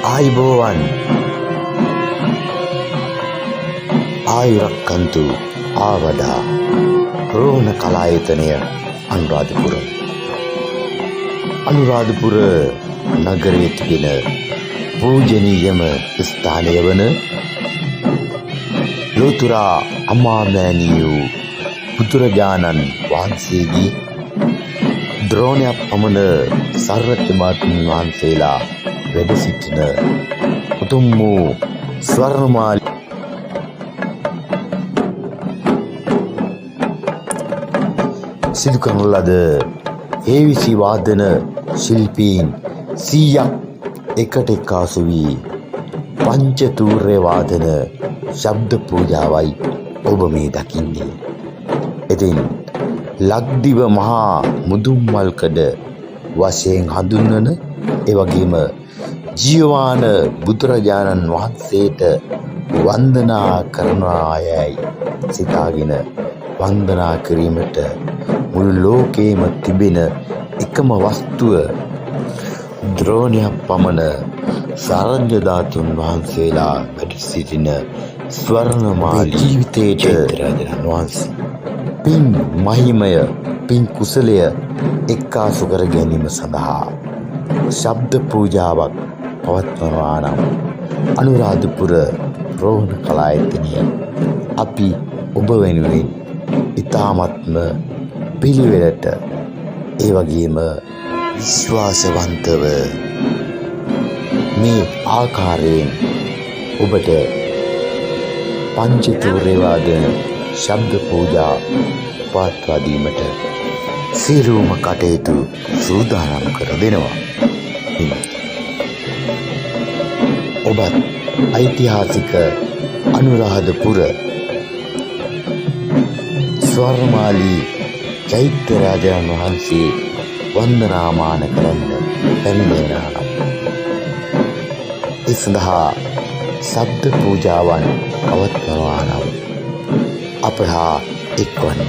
ආයිබෝවන් ආයුරක්කන්තු ආවඩා රෝහණ කලායතනය අනුරාධපුර නගරයේ තිබෙන පූජනීයම ස්ථානය වන ලෝතුරා අමාමෑණියෝ බුදුරජාණන් වහන්සේගේ ද්‍රෝණයක් පමණ සර්වඥාතුන් වහන්සේලා වැඩ සිටින උතුම් වූ ස්වර්ණමාලි සිදු කරන ලද හේවිසි වාදන ශිල්පීන් 100ක් එකට එක්කාසු වී පංචතූර්ය වාදන ශබ්ද පූජාවයි ඔබ මේ දකින්නේ. ඉතින් ලක්දිව මහා මුදුන්මල්කඩ වශයෙන් හඳුන්වන එවැගේම ජීවමාන බුදුරජාණන් වහන්සේට වන්දනා කරනවායයි සිතාගෙන වන්දනා කිරීමට මුළු ලෝකේම තිබෙන එකම වස්තුව ද්‍රෝණයක් පමණ සරඤ්‍ය ධාතුන් වහන්සේලා වැඩ සිටින ස්වර්ණමාලී ජීවිතයට රජාණන් වහන්සේ පින් මහිමය පින් කුසලය එක්කාසු කර ගැනීම සඳහා ශබ්ද පූජාවක් පවත්වනවා නම් අනුරාධපුර රෝහණ කලායතනය අපි ඔබ වෙනුවෙන් ඉතාමත්ම පිළිවෙලට ඒ වගේම විශ්වාසවන්තව මේ ආකාරයෙන් ඔබට පංචතූර්ය වාදන ශබ්ද පූජා පවත්වා දීමට සියලුම කටයුතු සූදානම් කර දෙනවා. ඔබත් ඓතිහාසික අනුරාධපුර ස්වර්ණමාලී චෛත්‍ය රාජාණන් වහන්සේ වන්දනාමාන කරන්න පැමිණෙනවා නම් ඒ සඳහා ශබ්ද පූජාවන් පවත්වනවා නම් අප හා එක්වන්න.